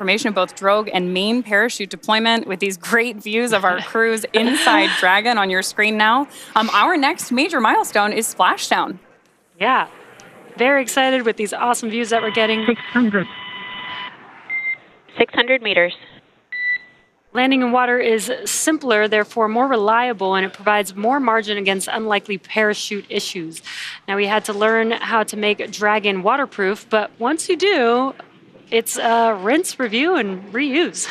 Information of both drogue and main parachute deployment with these great views of our crews inside Dragon on your screen now. Our next major milestone is splashdown. Yeah, very excited with these awesome views that we're getting. 600. 600 meters. Landing in water is simpler, therefore more reliable, and it provides more margin against unlikely parachute issues. Now, we had to learn how to make Dragon waterproof, but once you do, it's rinse, review, and reuse.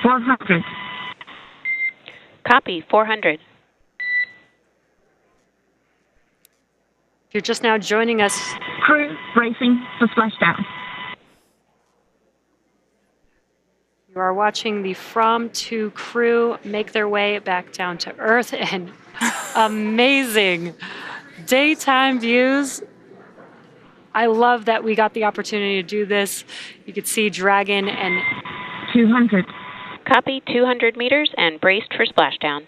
400. Copy, 400. If you're just now joining us, Crew bracing for splashdown. you are watching the Fram2 crew make their way back down to Earth, and amazing daytime views. I love that we got the opportunity to do this. You could see Dragon and 200. Copy, 200 meters and braced for splashdown.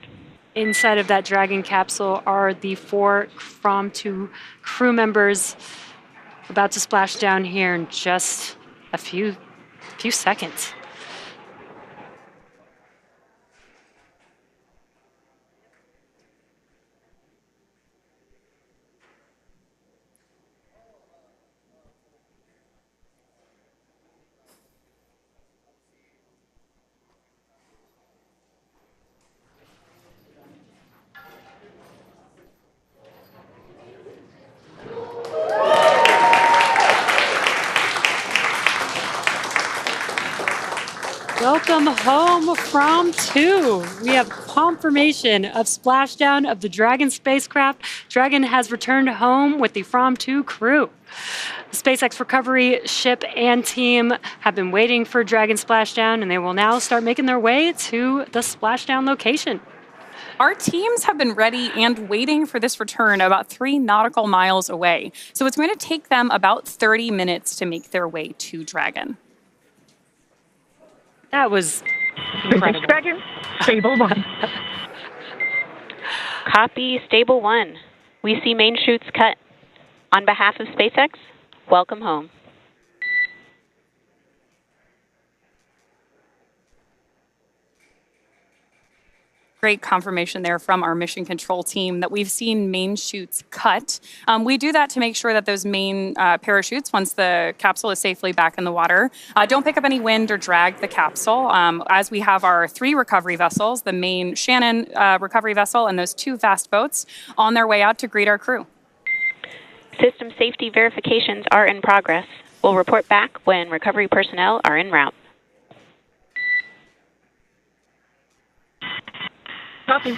inside of that Dragon capsule are the 4 Fram2 crew members about to splash down here in just a few seconds. Welcome home, Fram2. We have confirmation of splashdown of the Dragon spacecraft. Dragon has returned home with the Fram2 crew. The SpaceX recovery ship and team have been waiting for Dragon splashdown, and they will now start making their way to the splashdown location. Our teams have been ready and waiting for this return about 3 nautical miles away. So it's going to take them about 30 minutes to make their way to Dragon. That was incredible. SpaceX Dragon, stable 1. Copy, stable 1. We see main chutes cut. On behalf of SpaceX, welcome home. Great confirmation there from our mission control team that we've seen main chutes cut. We do that to make sure that those main parachutes, once the capsule is safely back in the water, don't pick up any wind or drag the capsule. As we have our 3 recovery vessels, the main Shannon recovery vessel and those 2 fast boats on their way out to greet our crew. System safety verifications are in progress. We'll report back when recovery personnel are en route. Copy.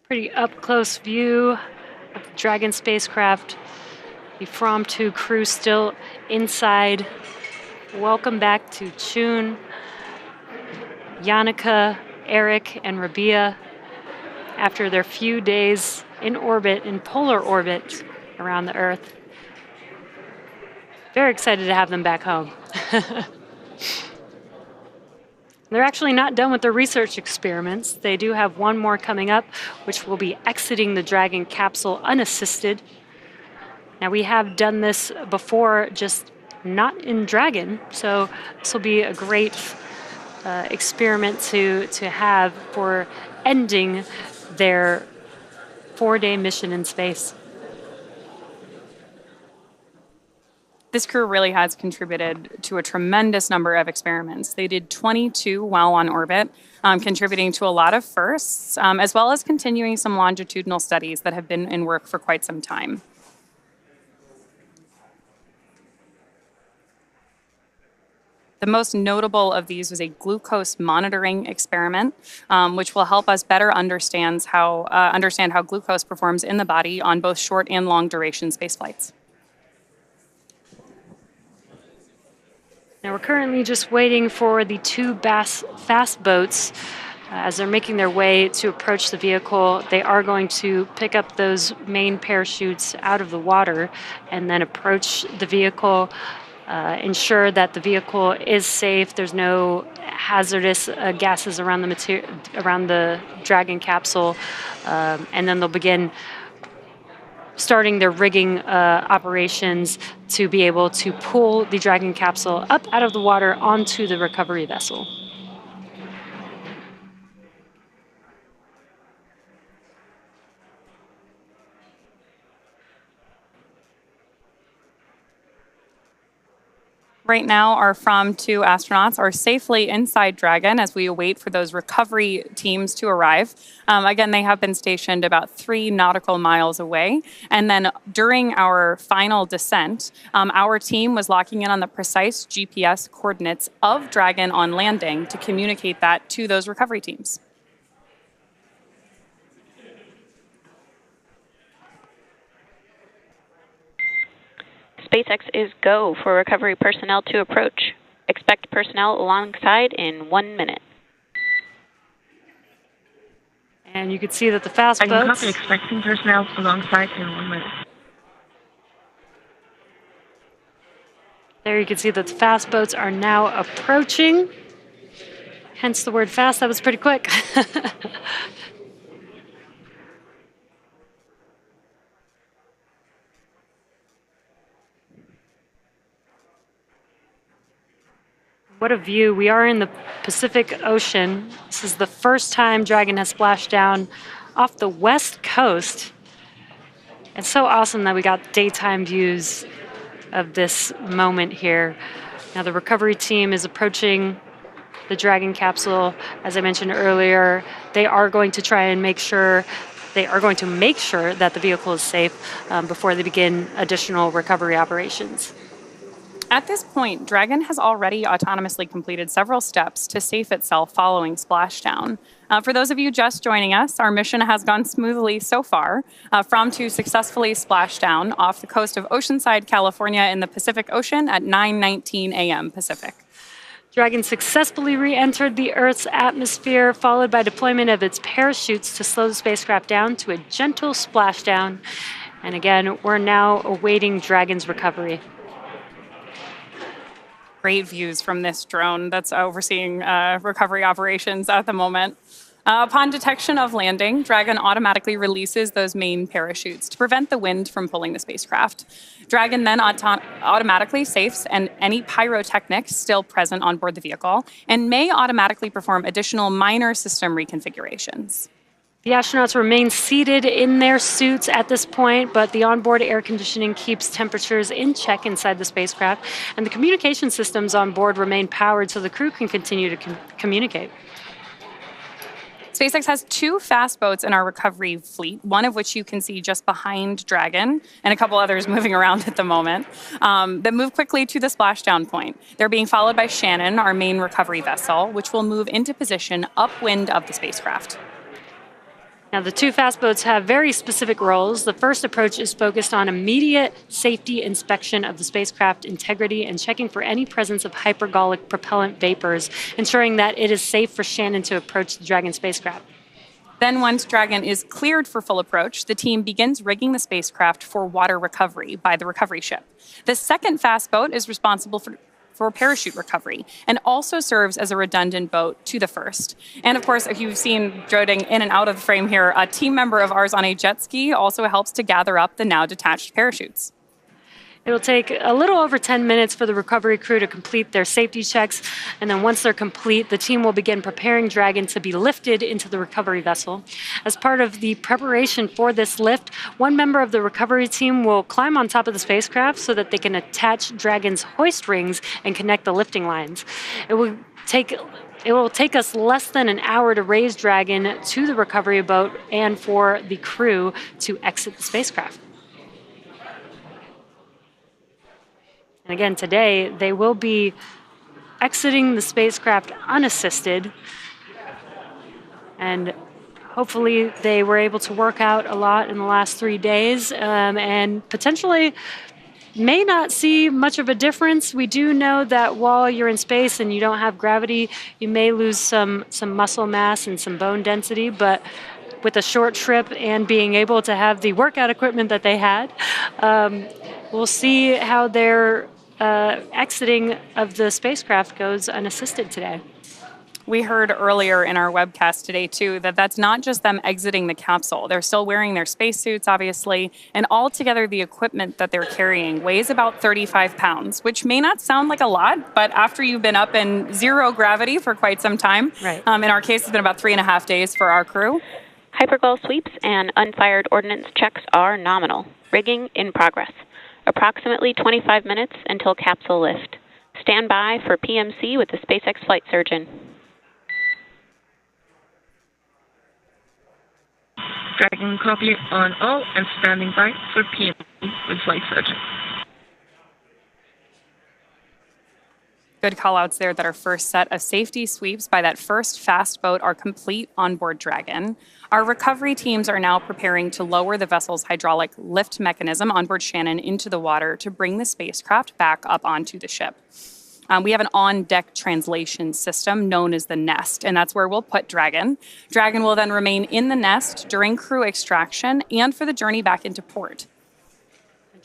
Pretty up-close view of the Dragon spacecraft. The Fram2 crew still inside. Welcome back to Chun, Yannicka, Eric, and Rabia after their few days in orbit, in polar orbit around the Earth. Very excited to have them back home. They're actually not done with their research experiments. They do have one more coming up, which will be exiting the Dragon capsule unassisted. Now, we have done this before, just not in Dragon, so this will be a great experiment to have for ending their 4-day mission in space. This crew really has contributed to a tremendous number of experiments. They did 22 while on orbit, contributing to a lot of firsts, as well as continuing some longitudinal studies that have been in work for quite some time. The most notable of these was a glucose monitoring experiment, which will help us better understand how glucose performs in the body on both short and long duration space flights. Now, we're currently just waiting for the 2 fast boats As they're making their way to approach the vehicle, they are going to pick up those main parachutes out of the water and then approach the vehicle, ensure that the vehicle is safe. There's no hazardous gases around the Dragon capsule, and then they'll begin starting their rigging operations to be able to pull the Dragon capsule up out of the water onto the recovery vessel. Right now, our Fram2 astronauts are safely inside Dragon as we await for those recovery teams to arrive. Again, they have been stationed about 3 nautical miles away. And then during our final descent, our team was locking in on the precise GPS coordinates of Dragon on landing to communicate that to those recovery teams. SpaceX is go for recovery personnel to approach. Expect personnel alongside in 1 minute. And you can see that the fast And you boats... copy expecting personnel alongside in 1 minute. There you can see that the fast boats are now approaching. Hence the word fast. That was pretty quick. What a view. We are in the Pacific Ocean. This is the first time Dragon has splashed down off the west coast. It's so awesome that we got daytime views of this moment here. Now the recovery team is approaching the Dragon capsule. As I mentioned earlier, they are going to try and make sure that the vehicle is safe before they begin additional recovery operations. At this point, Dragon has already autonomously completed several steps to safe itself following splashdown. For those of you just joining us, our mission has gone smoothly so far. Fram2 successfully splashed down off the coast of Oceanside, California in the Pacific Ocean at 9:19 a.m. Pacific. Dragon successfully re-entered the Earth's atmosphere, followed by deployment of its parachutes to slow the spacecraft down to a gentle splashdown. And again, we're now awaiting Dragon's recovery. Great views from this drone that's overseeing recovery operations at the moment. Upon detection of landing, Dragon automatically releases those main parachutes to prevent the wind from pulling the spacecraft. Dragon then automatically safes and any pyrotechnics still present on board the vehicle and may automatically perform additional minor system reconfigurations. The astronauts remain seated in their suits at this point, but the onboard air conditioning keeps temperatures in check inside the spacecraft, and the communication systems on board remain powered so the crew can continue to communicate. SpaceX has 2 fast boats in our recovery fleet, one of which you can see just behind Dragon, and a couple others moving around at the moment, that move quickly to the splashdown point. They're being followed by Shannon, our main recovery vessel, which will move into position upwind of the spacecraft. Now, the 2 fast boats have very specific roles. The first approach is focused on immediate safety inspection of the spacecraft integrity and checking for any presence of hypergolic propellant vapors, ensuring that it is safe for Shannon to approach the Dragon spacecraft. Then once Dragon is cleared for full approach, the team begins rigging the spacecraft for water recovery by the recovery ship. The second fast boat is responsible for parachute recovery and also serves as a redundant boat to the first. And of course, if you've seen droning in and out of the frame here, a team member of ours on a jet ski also helps to gather up the now detached parachutes. It will take a little over 10 minutes for the recovery crew to complete their safety checks, and then once they're complete, the team will begin preparing Dragon to be lifted into the recovery vessel. As part of the preparation for this lift, one member of the recovery team will climb on top of the spacecraft so that they can attach Dragon's hoist rings and connect the lifting lines. It will take us less than an hour to raise Dragon to the recovery boat and for the crew to exit the spacecraft. And again, today, they will be exiting the spacecraft unassisted. And hopefully they were able to work out a lot in the last 3 days and potentially may not see much of a difference. We do know that while you're in space and you don't have gravity, you may lose some muscle mass and some bone density, but with a short trip and being able to have the workout equipment that they had, we'll see how their exiting of the spacecraft goes unassisted today. We heard earlier in our webcast today, too, that that's not just them exiting the capsule. They're still wearing their spacesuits, obviously, and altogether the equipment that they're carrying weighs about 35 pounds, which may not sound like a lot, but after you've been up in zero gravity for quite some time, right. In our case, it's been about 3.5 days for our crew. Hypergol sweeps and unfired ordnance checks are nominal. Rigging in progress. Approximately 25 minutes until capsule lift. Stand by for PMC with the SpaceX flight surgeon. Dragon copy on all and standing by for PMC with flight surgeon. Good call-outs there that our first set of safety sweeps by that first fast boat are complete on board Dragon. Our recovery teams are now preparing to lower the vessel's hydraulic lift mechanism on board Shannon into the water to bring the spacecraft back up onto the ship. We have an on-deck translation system known as the nest, and that's where we'll put Dragon. Dragon will then remain in the nest during crew extraction and for the journey back into port.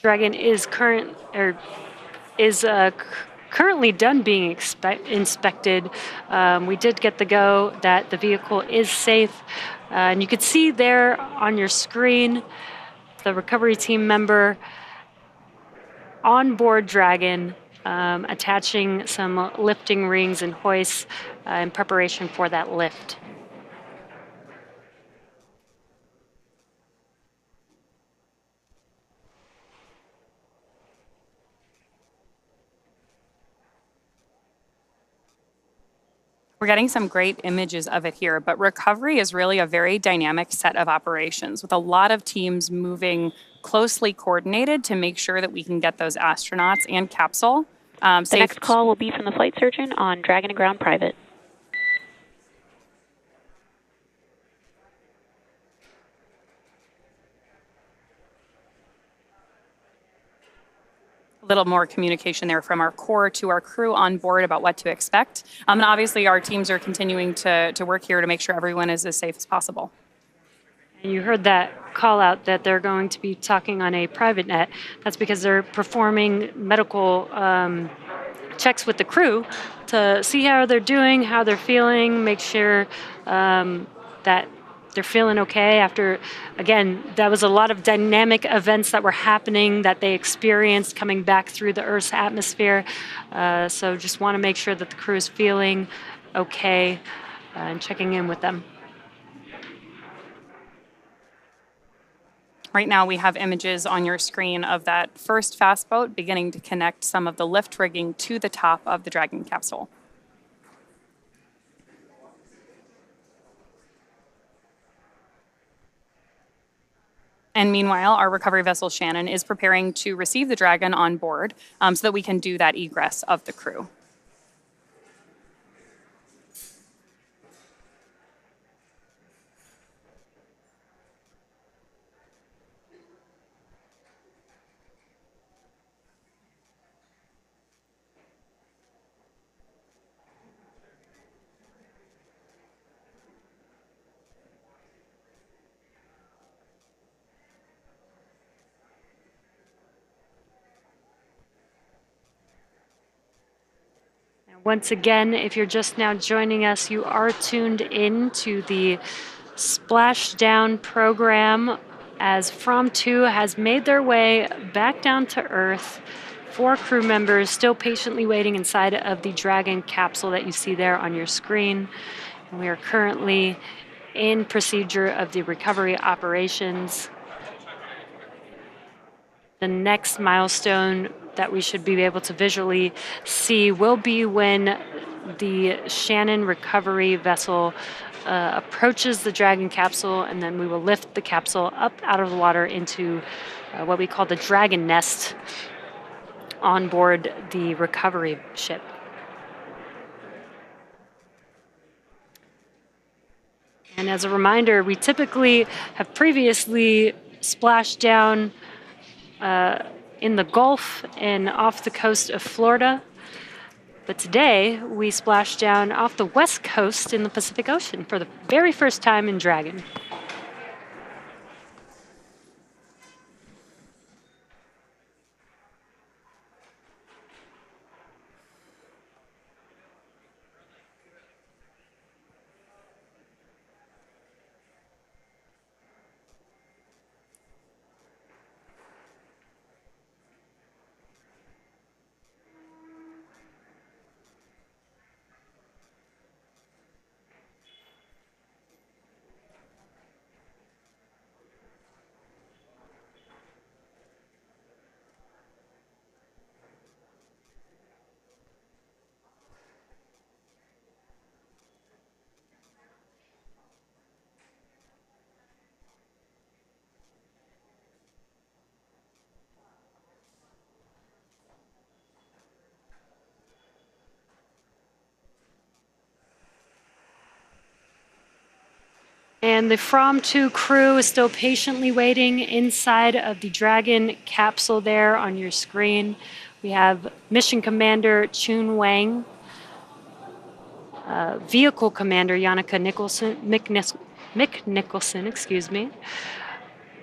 Dragon is currently done being inspected. We did get the go that the vehicle is safe. And you could see there on your screen the recovery team member on board Dragon attaching some lifting rings and hoists in preparation for that lift. We're getting some great images of it here, but recovery is really a very dynamic set of operations with a lot of teams moving closely coordinated to make sure that we can get those astronauts and Capsule safe. The next call will be from the flight surgeon on Dragon and Ground Private. A little more communication there from our core to our crew on board about what to expect. And obviously our teams are continuing to work here to make sure everyone is as safe as possible. And you heard that call out that they're going to be talking on a private net. That's because they're performing medical checks with the crew to see how they're doing, how they're feeling, make sure that they're feeling okay after, again, that was a lot of dynamic events that were happening that they experienced coming back through the Earth's atmosphere. So just want to make sure that the crew is feeling okay and checking in with them. Right now we have images on your screen of that first fast boat beginning to connect some of the lift rigging to the top of the Dragon capsule. And meanwhile, our recovery vessel Shannon is preparing to receive the Dragon on board so that we can do that egress of the crew. Once again, if you're just now joining us, you are tuned in to the Splashdown program as Fram2 has made their way back down to Earth. 4 crew members still patiently waiting inside of the Dragon capsule that you see there on your screen. And we are currently in procedure of the recovery operations. The next milestone that we should be able to visually see will be when the Shannon recovery vessel approaches the Dragon capsule, and then we will lift the capsule up out of the water into what we call the Dragon nest on board the recovery ship. And as a reminder, we typically have previously splashed down in the Gulf and off the coast of Florida. But today, we splashed down off the west coast in the Pacific Ocean for the very first time in Dragon. And the Fram2 crew is still patiently waiting inside of the Dragon capsule there on your screen. We have Mission Commander Chun Wang, Vehicle Commander Yannicka Mick Nicholson, excuse me,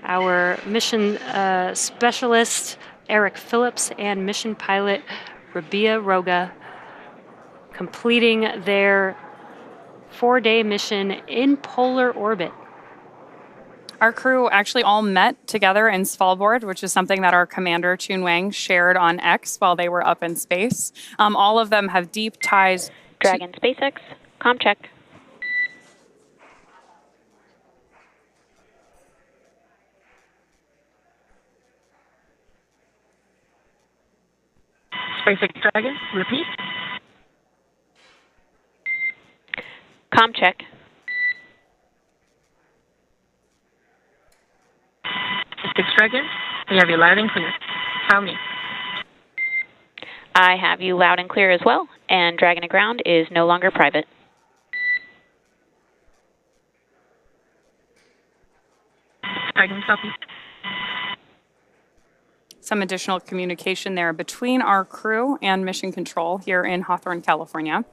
our Mission Specialist Eric Phillips, and Mission Pilot Rabia Roga, completing their 4-day mission in polar orbit. Our crew actually all met together in Svalbard, which is something that our commander, Chun Wang, shared on X while they were up in space. All of them have deep ties. Dragon SpaceX, comm check. SpaceX Dragon, repeat. Comm check. SpaceX Dragon, we have you loud and clear. Tell me. I have you loud and clear as well, and Dragon to ground is no longer private. Dragon copy. Some additional communication there between our crew and mission control here in Hawthorne, California.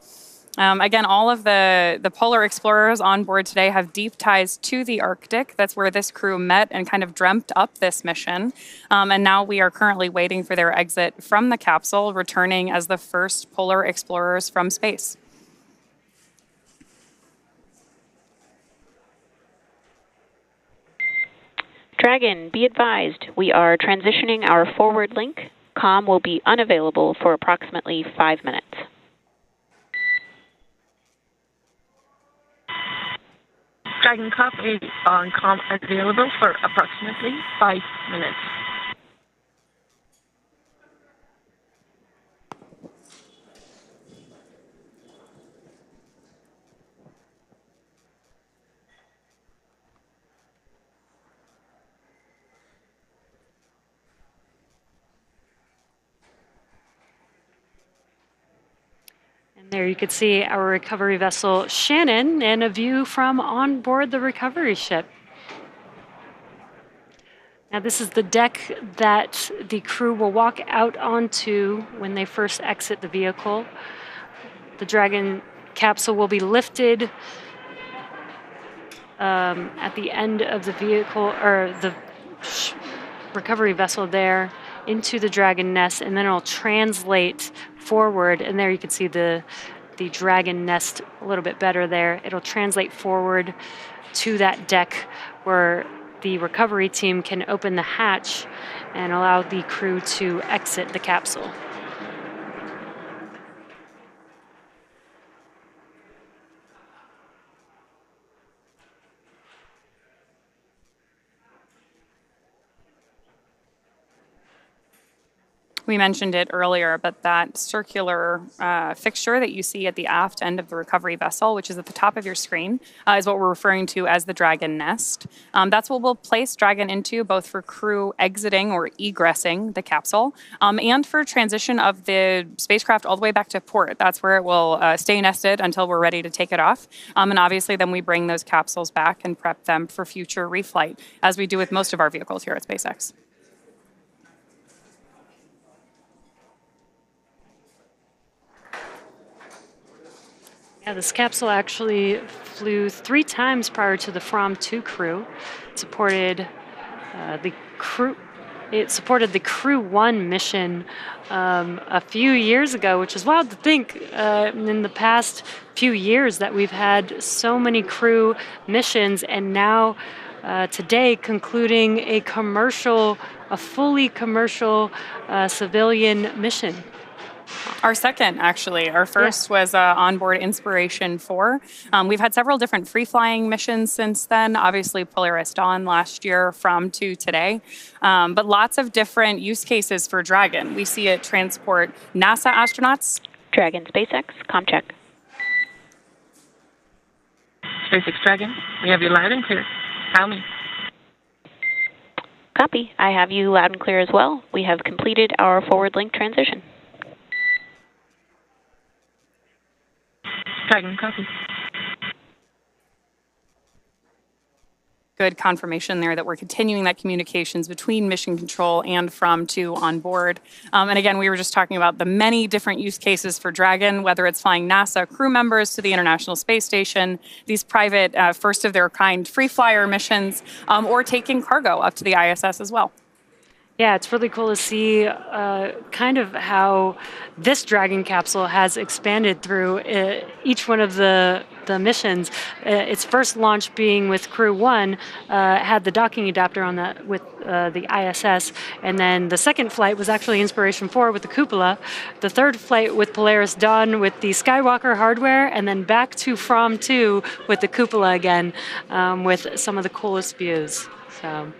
Again, all of the polar explorers on board today have deep ties to the Arctic. That's where this crew met and kind of dreamt up this mission. And now we are currently waiting for their exit from the capsule, returning as the first polar explorers from space. Dragon, be advised, we are transitioning our forward link. Comm will be unavailable for approximately 5 minutes. Dragon copy on comm available for approximately 5 minutes. And there you can see our recovery vessel Shannon and a view from on board the recovery ship. Now this is the deck that the crew will walk out onto when they first exit the vehicle. The Dragon capsule will be lifted at the end of the vehicle, or the recovery vessel there, into the Dragon nest, and then it'll translate forward. And there you can see the Dragon nest a little bit better there. It'll translate forward to that deck where the recovery team can open the hatch and allow the crew to exit the capsule. We mentioned it earlier, but that circular fixture that you see at the aft end of the recovery vessel, which is at the top of your screen, is what we're referring to as the Dragon nest. That's what we'll place Dragon into, both for crew exiting or egressing the capsule, and for transition of the spacecraft all the way back to port. That's where it will stay nested until we're ready to take it off. And obviously then we bring those capsules back and prep them for future reflight, as we do with most of our vehicles here at SpaceX. Yeah, this capsule actually flew 3 times prior to the Fram2 crew. It supported the crew. It supported the Crew 1 mission a few years ago, which is wild to think in the past few years that we've had so many crew missions, and now today concluding a fully commercial civilian mission. Our second, actually. Our first was onboard Inspiration 4. We've had several different free-flying missions since then. Obviously, Polaris Dawn last year, Fram2 today. But lots of different use cases for Dragon. We see it transport NASA astronauts. Dragon SpaceX, ComCheck. SpaceX Dragon, we have you loud and clear. Tell me. Copy. I have you loud and clear as well. We have completed our forward link transition. Dragon, copy. Good confirmation there that we're continuing that communications between Mission Control and Fram2 on board. And again, we were just talking about the many different use cases for Dragon, whether it's flying NASA crew members to the International Space Station, these private first-of-their-kind free flyer missions, or taking cargo up to the ISS as well. Yeah, it's really cool to see kind of how this Dragon capsule has expanded through each one of the missions. Its first launch being with Crew 1 had the docking adapter on that with the ISS, and then the second flight was actually Inspiration 4 with the cupola. The third flight with Polaris Dawn with the Skywalker hardware, and then back to Fram2 with the cupola again, with some of the coolest views. So.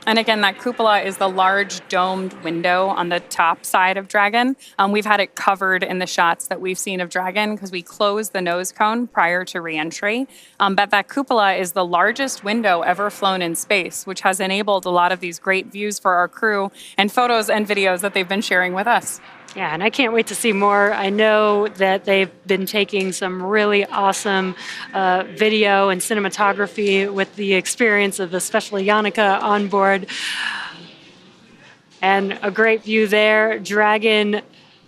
And again, that cupola is the large domed window on the top side of Dragon. We've had it covered in the shots that we've seen of Dragon because we closed the nose cone prior to reentry. But that cupola is the largest window ever flown in space, which has enabled a lot of these great views for our crew and photos and videos that they've been sharing with us. Yeah, and I can't wait to see more. I know that they've been taking some really awesome video and cinematography with the experience of especially Yannicka on board. And a great view there. Dragon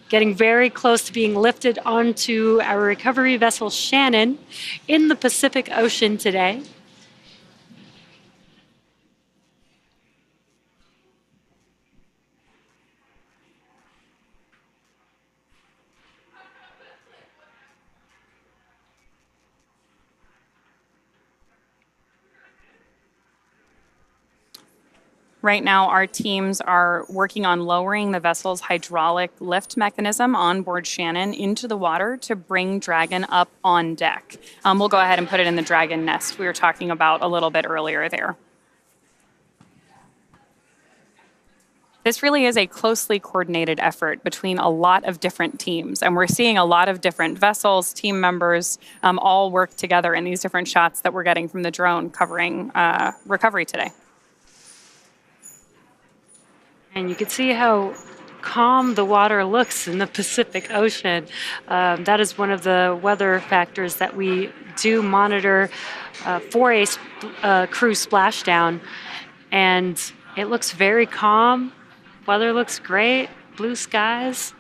getting very close to being lifted onto our recovery vessel Shannon in the Pacific Ocean today. Right now, our teams are working on lowering the vessel's hydraulic lift mechanism on board Shannon into the water to bring Dragon up on deck. We'll go ahead and put it in the Dragon nest we were talking about a little bit earlier there. This really is a closely coordinated effort between a lot of different teams, and we're seeing a lot of different vessels, team members, all work together in these different shots that we're getting from the drone covering recovery today. And you can see how calm the water looks in the Pacific Ocean. That is one of the weather factors that we do monitor for a crew splashdown. And it looks very calm. Weather looks great. Blue skies.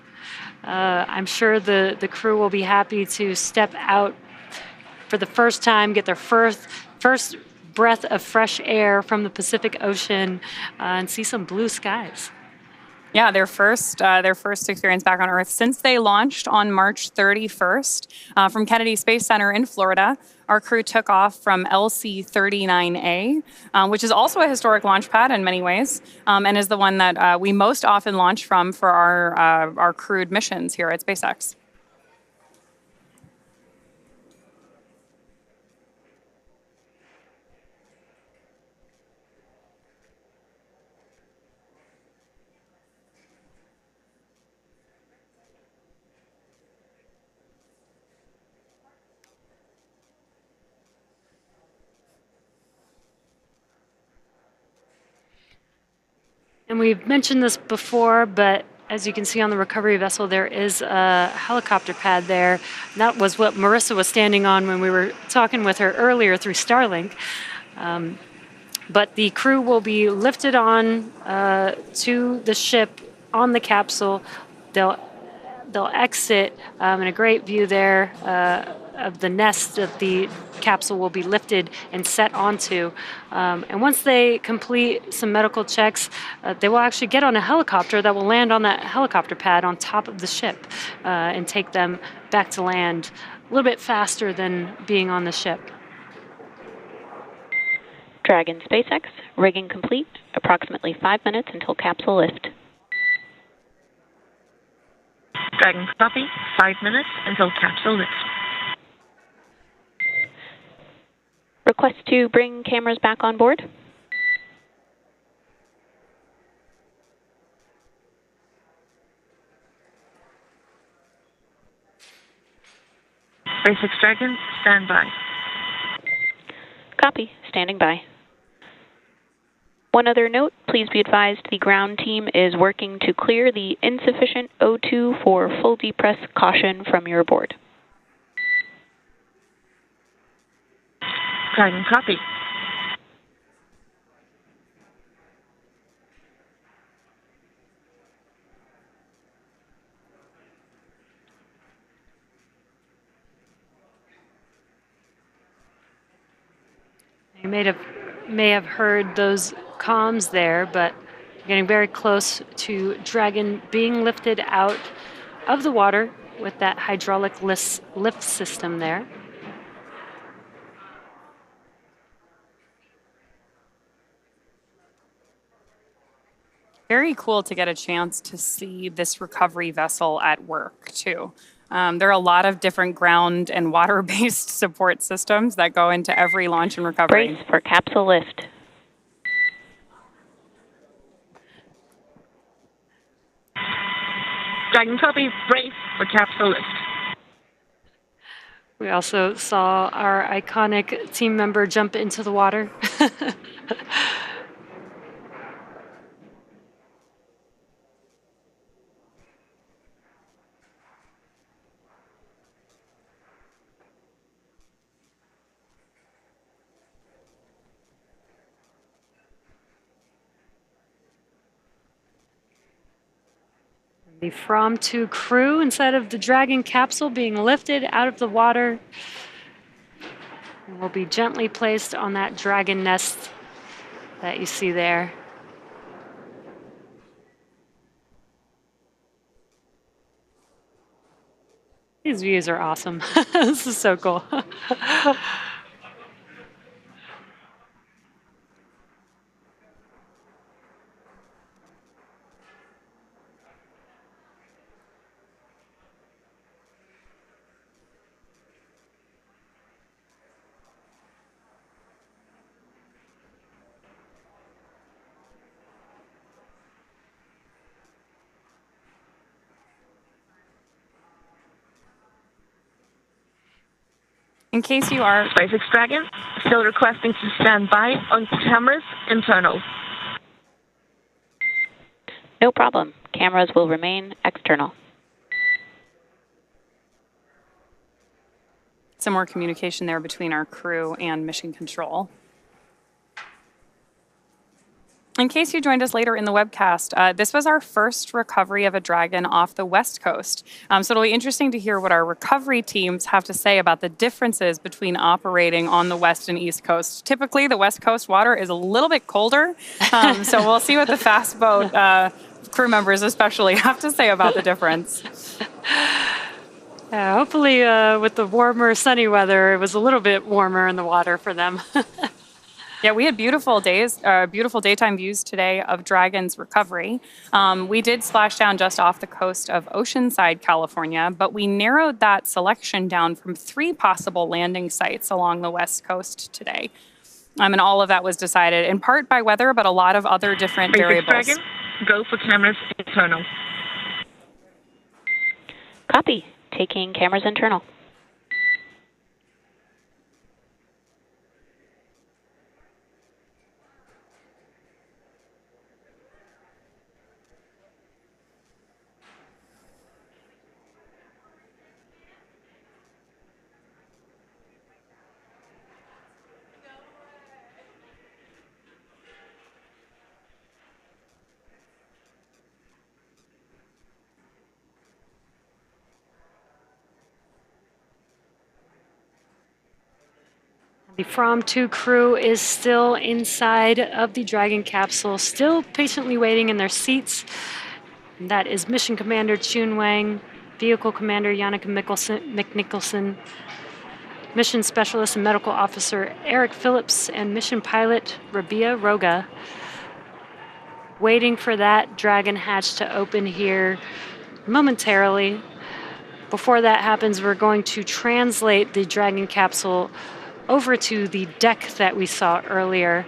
I'm sure the crew will be happy to step out for the first time, get their first breath of fresh air from the Pacific Ocean and see some blue skies. Yeah, their first experience back on Earth since they launched on March 31st from Kennedy Space Center in Florida. Our crew took off from LC-39A, which is also a historic launch pad in many ways, and is the one that we most often launch from for our crewed missions here at SpaceX. And we've mentioned this before, but as you can see on the recovery vessel, there is a helicopter pad there. And that was what Marissa was standing on when we were talking with her earlier through Starlink. But the crew will be lifted on to the ship on the capsule. They'll exit in a great view there of the nest that the capsule will be lifted and set onto. And once they complete some medical checks, they will actually get on a helicopter that will land on that helicopter pad on top of the ship and take them back to land a little bit faster than being on the ship. Dragon SpaceX, rigging complete. Approximately 5 minutes until capsule lift. Dragon copy. 5 minutes until capsule lift. Request to bring cameras back on board. SpaceX Dragon, stand by. Copy. Standing by. One other note, please be advised the ground team is working to clear the insufficient O2 for full depress caution from your board. Dragon copy. You may have heard those comms there, but we're getting very close to Dragon being lifted out of the water with that hydraulic lift system there. Very cool to get a chance to see this recovery vessel at work, too. There are a lot of different ground and water-based support systems that go into every launch and recovery. Brace for capsule lift. Dragon copy. Brace for capsule lift. We also saw our iconic team member jump into the water. The Fram2 crew inside of the Dragon capsule being lifted out of the water and will be gently placed on that Dragon nest that you see there. These views are awesome. This is so cool. In case you are... SpaceX Dragon, still requesting to stand by on cameras internal. No problem. Cameras will remain external. Some more communication there between our crew and mission control. In case you joined us later in the webcast, this was our first recovery of a Dragon off the West Coast. So it'll be interesting to hear what our recovery teams have to say about the differences between operating on the West and East Coast. Typically, the West Coast water is a little bit colder, so we'll see what the fast boat crew members especially have to say about the difference. Hopefully, with the warmer, sunny weather, it was a little bit warmer in the water for them. Yeah, we had beautiful days, beautiful daytime views today of Dragon's recovery. We did splash down just off the coast of Oceanside, California, but we narrowed that selection down from 3 possible landing sites along the West Coast today. And all of that was decided in part by weather, but a lot of other different variables. Dragon, go for cameras internal. Copy. Taking cameras internal. The Fram2 crew is still inside of the Dragon capsule, still patiently waiting in their seats. And that is Mission Commander Chun Wang, Vehicle Commander Yannicka McNicholson, Mission Specialist and Medical Officer Eric Phillips, and Mission Pilot Rabia Roga. Waiting for that Dragon hatch to open here momentarily. Before that happens, we're going to translate the Dragon capsule over to the deck that we saw earlier,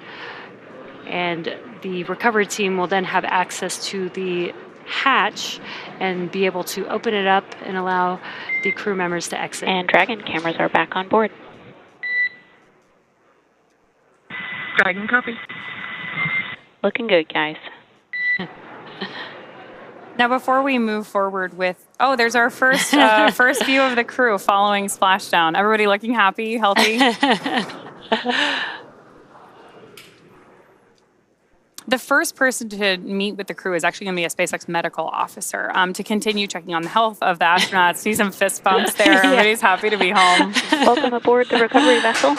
and the recovery team will then have access to the hatch and be able to open it up and allow the crew members to exit. And Dragon cameras are back on board. Dragon copy. Looking good, guys. Now, before we move forward with, there's our first first view of the crew following splashdown. Everybody looking happy, healthy. The first person to meet with the crew is actually going to be a SpaceX medical officer to continue checking on the health of the astronauts. See some fist bumps there. Everybody's happy to be home. Welcome aboard the recovery vessel.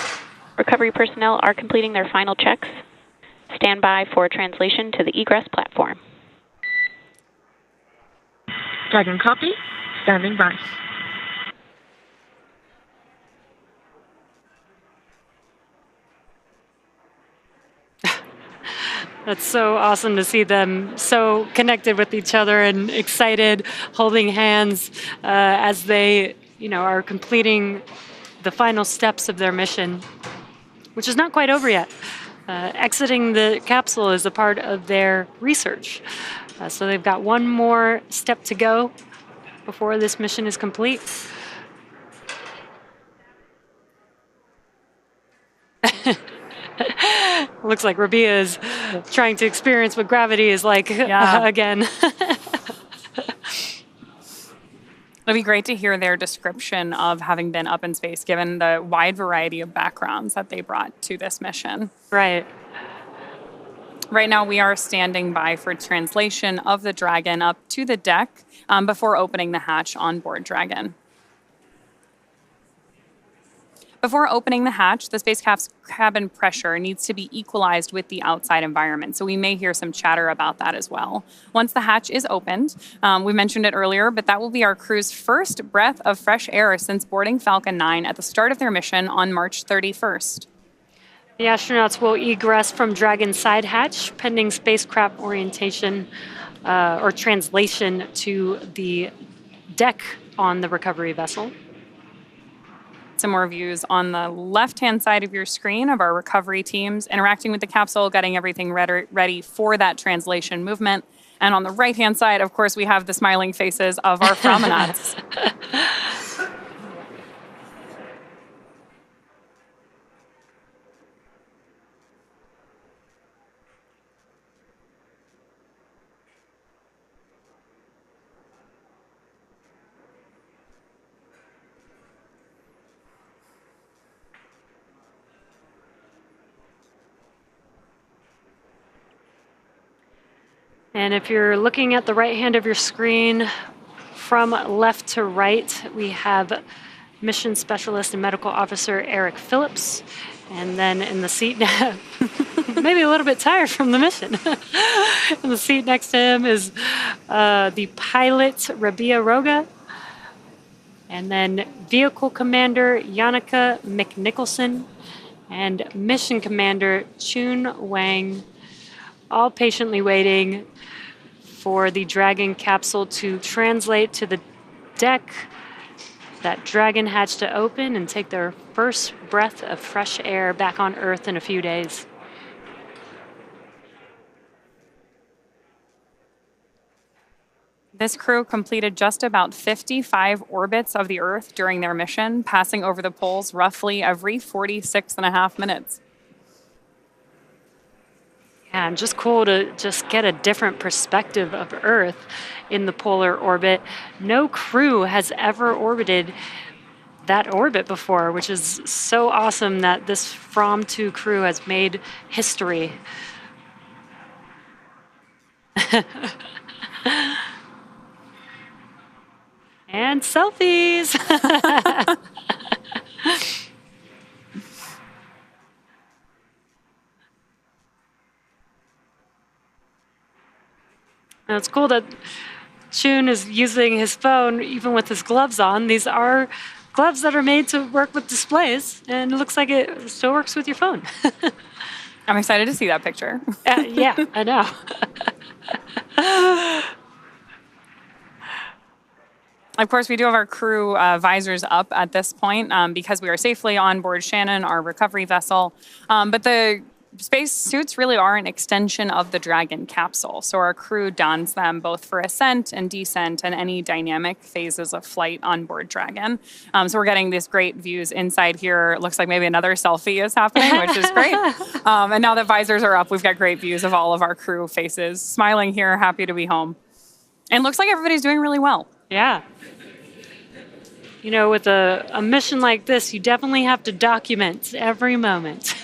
Recovery personnel are completing their final checks. Stand by for translation to the egress platform. Dragon copy. Standing by. That's so awesome to see them so connected with each other and excited, holding hands as they, are completing the final steps of their mission, which is not quite over yet. Exiting the capsule is a part of their research. So they've got one more step to go before this mission is complete. Looks like Rabia is trying to experience what gravity is like again. It'd be great to hear their description of having been up in space, given the wide variety of backgrounds that they brought to this mission. Right. Right now, we are standing by for translation of the Dragon up to the deck before opening the hatch on board Dragon. Before opening the hatch, the spacecraft's cabin pressure needs to be equalized with the outside environment, so we may hear some chatter about that as well. Once the hatch is opened, we mentioned it earlier, but that will be our crew's first breath of fresh air since boarding Falcon 9 at the start of their mission on March 31st. The astronauts will egress from Dragon's side hatch, pending spacecraft orientation or translation to the deck on the recovery vessel. Some more views on the left-hand side of your screen of our recovery teams interacting with the capsule, getting everything ready for that translation movement. And on the right-hand side, of course, we have the smiling faces of our Framnauts. And if you're looking at the right hand of your screen, from left to right, we have Mission Specialist and Medical Officer Eric Phillips. And then in the seat, maybe a little bit tired from the mission. In the seat next to him is the pilot, Rabia Roga. And then Vehicle Commander Yannicka McNicholson and Mission Commander Chun Wang, all patiently waiting for the Dragon capsule to translate to the deck, that Dragon hatch to open and take their first breath of fresh air back on Earth in a few days. This crew completed just about 55 orbits of the Earth during their mission, passing over the poles roughly every 46.5 minutes. Yeah, and just cool to just get a different perspective of Earth in the polar orbit. No crew has ever orbited that orbit before, which is so awesome that this Fram2 crew has made history. And selfies. And it's cool that Shun is using his phone even with his gloves on. These are gloves that are made to work with displays, and it looks like it still works with your phone. I'm excited to see that picture. Yeah, I know. Of course, we do have our crew visors up at this point because we are safely on board Shannon, our recovery vessel. But the space suits really are an extension of the Dragon capsule. So our crew dons them both for ascent and descent and any dynamic phases of flight on board Dragon. So we're getting these great views inside here. It looks like maybe another selfie is happening, which is great. And now that visors are up, we've got great views of all of our crew faces, smiling here, happy to be home. And looks like everybody's doing really well. Yeah. You know, with a mission like this, you definitely have to document every moment.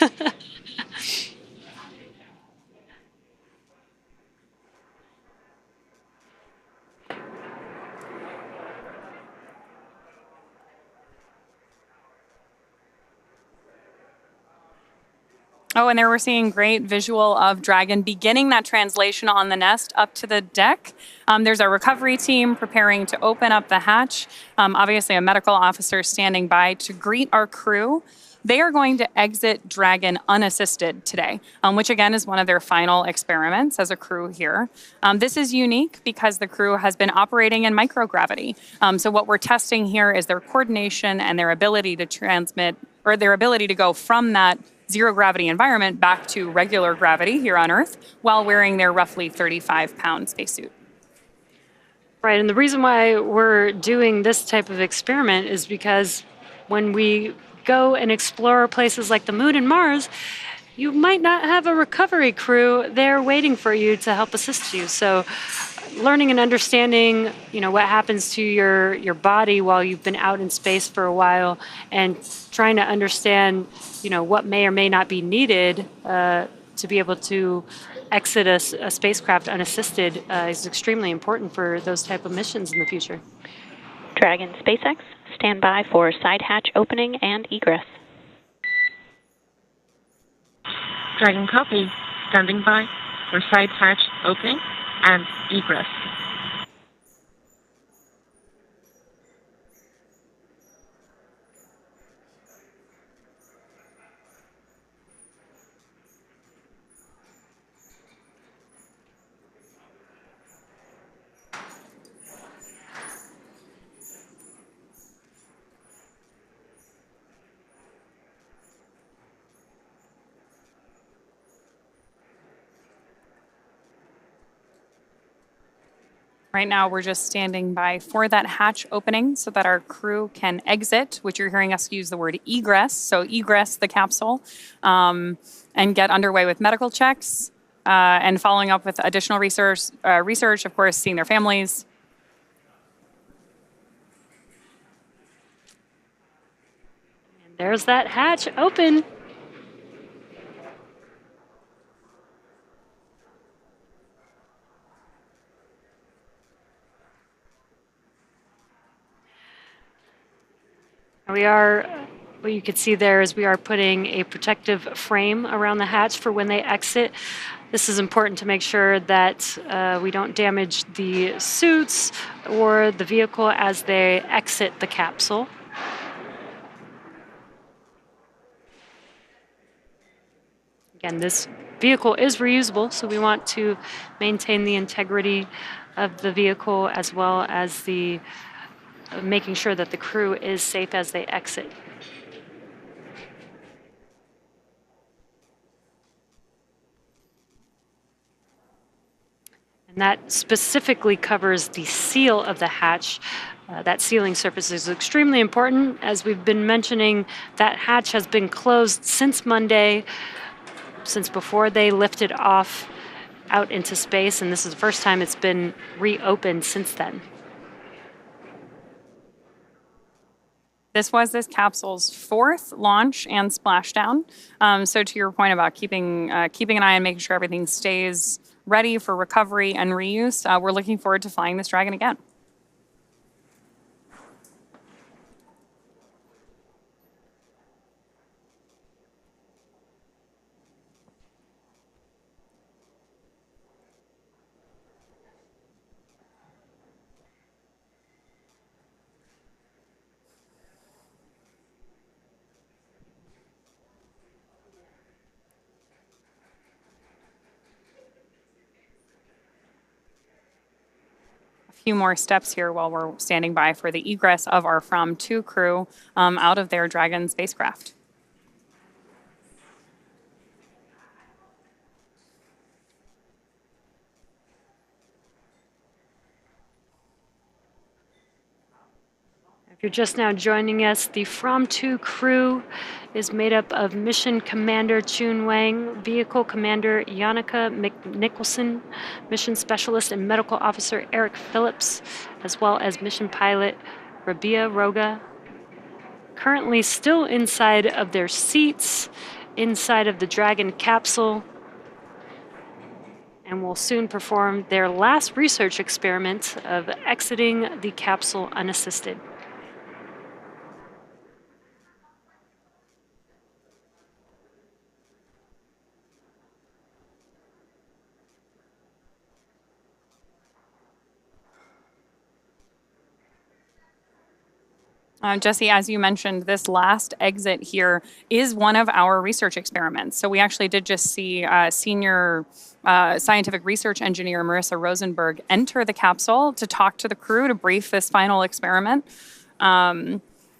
Oh, and there we're seeing great visual of Dragon beginning that translation on the nest up to the deck. There's a recovery team preparing to open up the hatch. Obviously, a medical officer standing by to greet our crew. They are going to exit Dragon unassisted today, which again is one of their final experiments as a crew here. This is unique because the crew has been operating in microgravity. So what we're testing here is their coordination and their ability to transmit, or their ability to go from that zero gravity environment back to regular gravity here on Earth while wearing their roughly 35-pound spacesuit. Right, and the reason why we're doing this type of experiment is because when we go and explore places like the Moon and Mars, you might not have a recovery crew there waiting for you to help assist you. So learning and understanding, what happens to your body while you've been out in space for a while, and trying to understand, what may or may not be needed to be able to exit a spacecraft unassisted is extremely important for those type of missions in the future. Dragon SpaceX, stand by for side hatch opening and egress. Dragon copy. Standing by for side hatch opening and egress. Right now, we're just standing by for that hatch opening so that our crew can exit, which you're hearing us use the word egress, so egress the capsule, and get underway with medical checks and following up with additional research, of course, seeing their families. And there's that hatch open. What you can see there is we are putting a protective frame around the hatch for when they exit. This is important to make sure that we don't damage the suits or the vehicle as they exit the capsule. Again, this vehicle is reusable, so we want to maintain the integrity of the vehicle as well as the making sure that the crew is safe as they exit. And that specifically covers the seal of the hatch. That sealing surface is extremely important. As we've been mentioning, that hatch has been closed since Monday, since before they lifted off out into space, and this is the first time it's been reopened since then. This was this capsule's fourth launch and splashdown. So to your point about keeping an eye on making sure everything stays ready for recovery and reuse, we're looking forward to flying this Dragon again. few more steps here while we're standing by for the egress of our Fram2 crew out of their Dragon spacecraft. If you're just now joining us, the Fram2 crew is made up of Mission Commander Chun Wang, Vehicle Commander Yannicka Nicholson, Mission Specialist and Medical Officer Eric Phillips, as well as Mission Pilot Rabia Roga. Currently still inside of their seats, inside of the Dragon capsule, and will soon perform their last research experiment of exiting the capsule unassisted. Jesse, as you mentioned, this last exit here is one of our research experiments. So we actually did just see senior scientific research engineer Marissa Rosenberg enter the capsule to talk to the crew to brief this final experiment.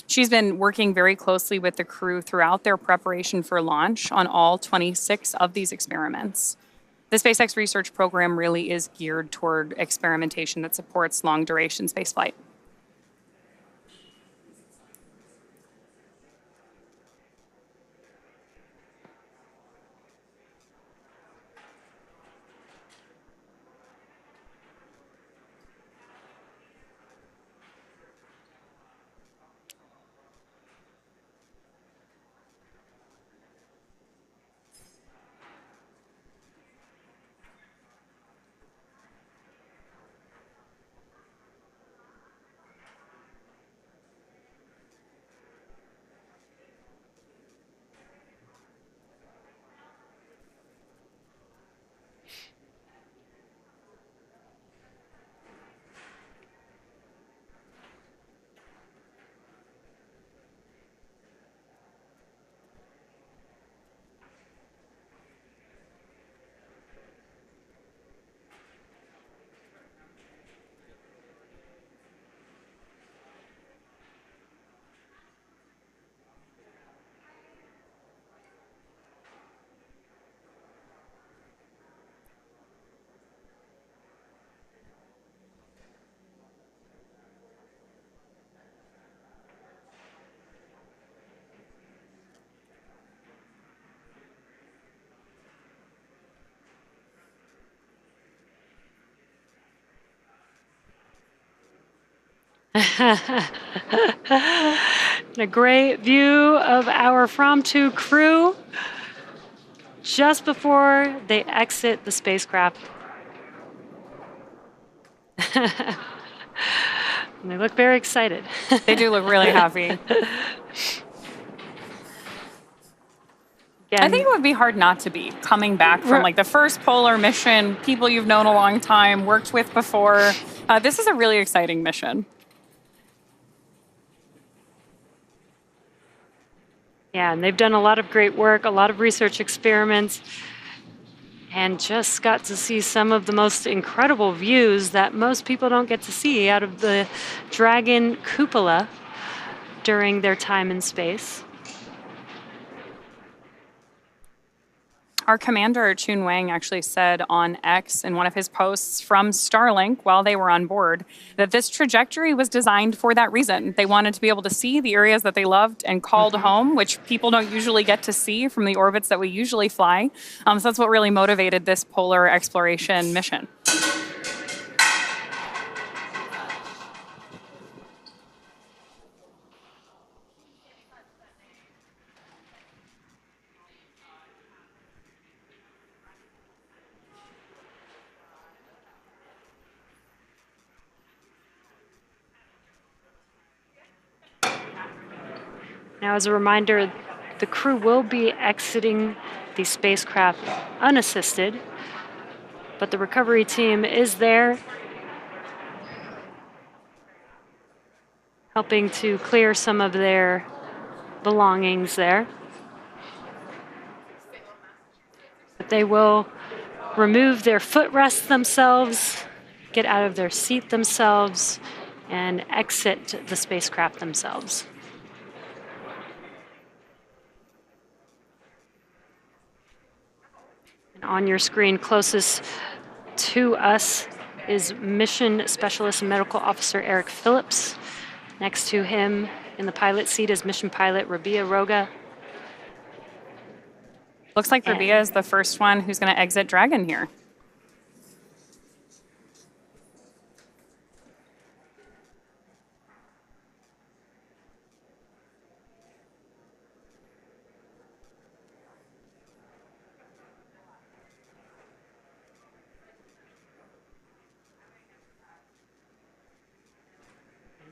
She's been working very closely with the crew throughout their preparation for launch on all 26 of these experiments. The SpaceX research program really is geared toward experimentation that supports long-duration spaceflight. A great view of our Fram2 crew just before they exit the spacecraft. And they look very excited. They do look really happy. Again, I think it would be hard not to be coming back from like the first polar mission, people you've known a long time, worked with before. This is a really exciting mission. yeah, and they've done a lot of great work, a lot of research experiments, and just got to see some of the most incredible views that most people don't get to see out of the Dragon cupola during their time in space. Our commander, Chun Wang, actually said on X in one of his posts from Starlink while they were on board that this trajectory was designed for that reason. They wanted to be able to see the areas that they loved and called home, which people don't usually get to see from the orbits that we usually fly. So that's what really motivated this polar exploration mission. Now, as a reminder, the crew will be exiting the spacecraft unassisted, but the recovery team is there, helping to clear some of their belongings there. But they will remove their footrests themselves, get out of their seat themselves and exit the spacecraft themselves. And on your screen closest to us is Mission Specialist and Medical Officer Eric Phillips. Next to him in the pilot seat is Mission Pilot Rabia Roga. Looks like Rabia is the first one who's going to exit Dragon here.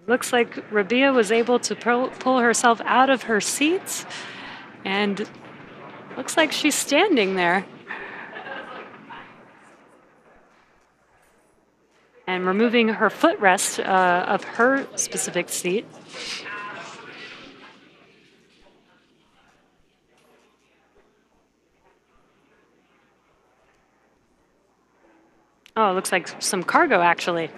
Looks like Rabia was able to pull herself out of her seat, and looks like she's standing there. And removing her footrest of her specific seat. Oh, it looks like some cargo, actually.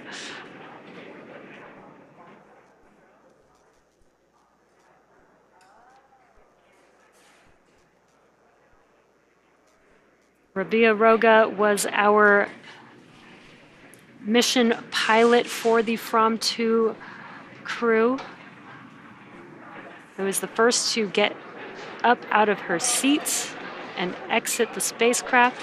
Rabia Roga was our mission pilot for the Fram2 crew. It was the first to get up out of her seats and exit the spacecraft.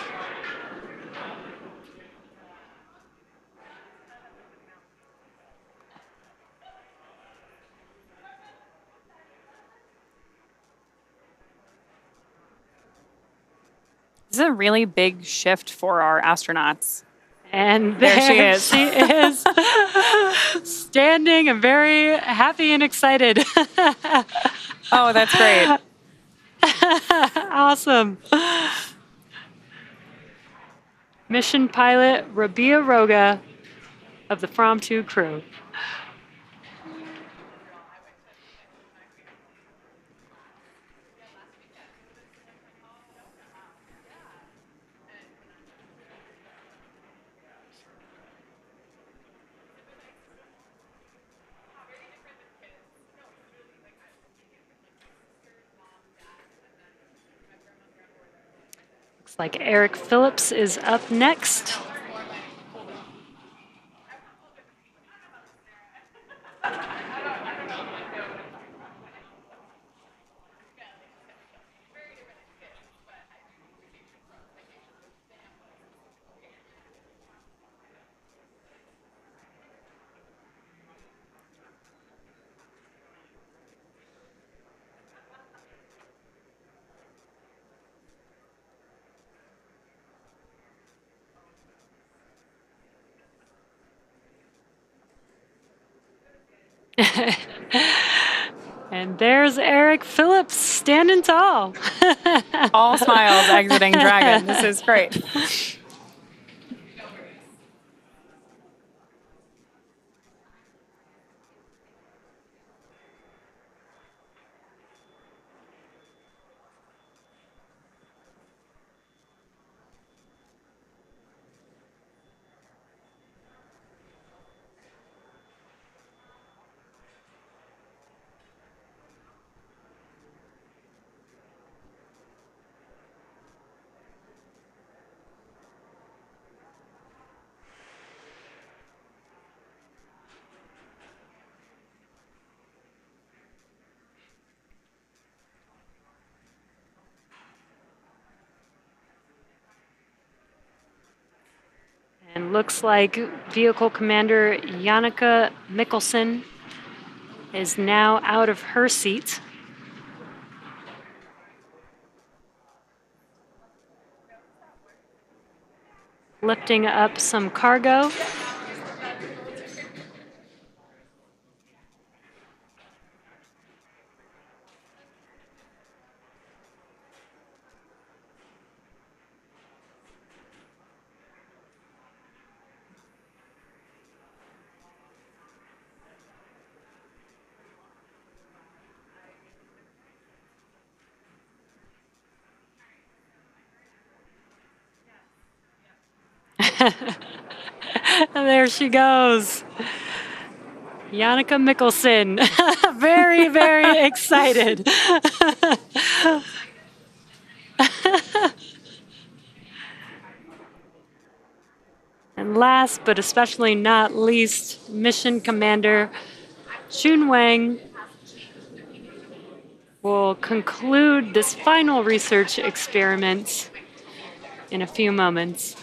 This is a really big shift for our astronauts. And there she is. She is standing and very happy and excited. Oh, that's great. Awesome. Mission pilot Rabia Roga of the Fram2 crew. Looks like Eric Phillips is up next. And there's Eric Phillips standing tall. All smiles exiting Dragon. This is great. And looks like Vehicle Commander Jannica Mikkelsen is now out of her seat. Lifting up some cargo. And there she goes. Jannica Mikkelsen. Very, very excited. And last but especially not least, Mission Commander Chun Wang will conclude this final research experiment in a few moments.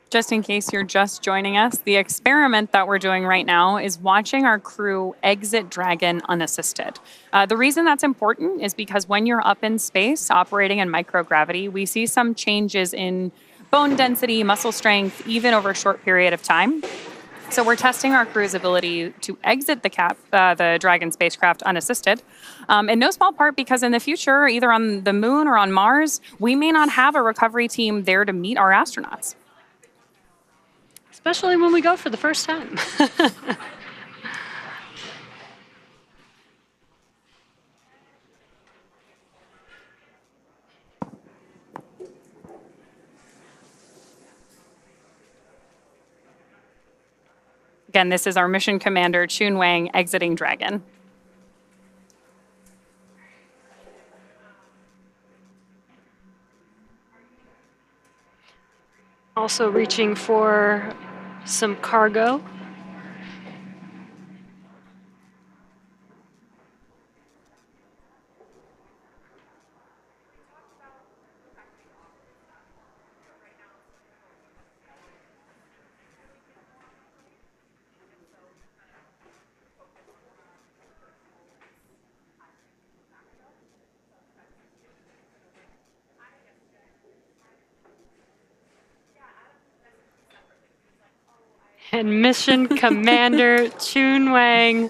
Just in case you're just joining us, the experiment that we're doing right now is watching our crew exit Dragon unassisted. The reason that's important is because when you're up in space operating in microgravity, we see some changes in bone density, muscle strength, even over a short period of time. So we're testing our crew's ability to exit the Dragon spacecraft unassisted, in no small part because in the future, either on the moon or on Mars, we may not have a recovery team there to meet our astronauts. Especially when we go for the first time. Again, this is our mission commander, Chun Wang, exiting Dragon. Also reaching for some cargo. And Mission Commander Chun Wang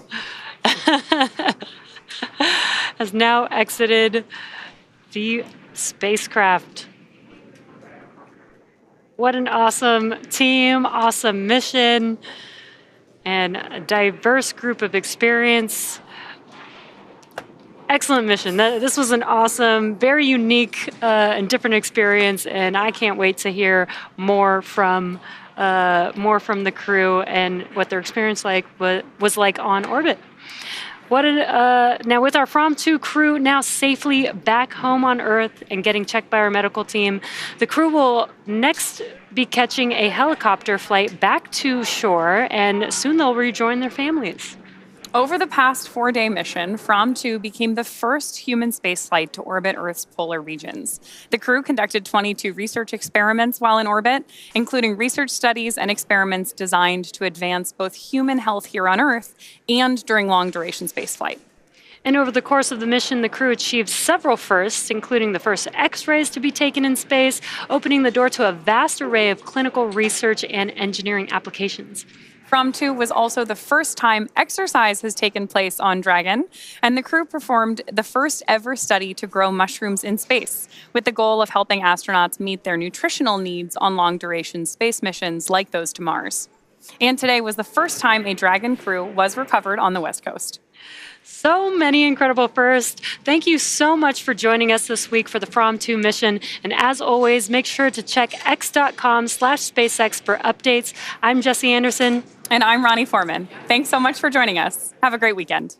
has now exited the spacecraft. What an awesome team, awesome mission, and a diverse group of experience. Excellent mission. This was an awesome, very unique and different experience, and I can't wait to hear more from the crew and what their experience was like on orbit. Now with our Fram2 crew now safely back home on Earth and getting checked by our medical team, the crew will next be catching a helicopter flight back to shore, and soon they'll rejoin their families. Over the past 4-day mission, Fram2 became the first human spaceflight to orbit Earth's polar regions. The crew conducted 22 research experiments while in orbit, including research studies and experiments designed to advance both human health here on Earth and during long-duration spaceflight. And over the course of the mission, the crew achieved several firsts, including the first X-rays to be taken in space, opening the door to a vast array of clinical research and engineering applications. Fram2 was also the first time exercise has taken place on Dragon, and the crew performed the first ever study to grow mushrooms in space, with the goal of helping astronauts meet their nutritional needs on long-duration space missions like those to Mars. And today was the first time a Dragon crew was recovered on the West Coast. So many incredible firsts. Thank you so much for joining us this week for the Fram2 mission. And as always, make sure to check x.com/SpaceX for updates. I'm Jessie Anderson. And I'm Ronnie Foreman. Thanks so much for joining us. Have a great weekend.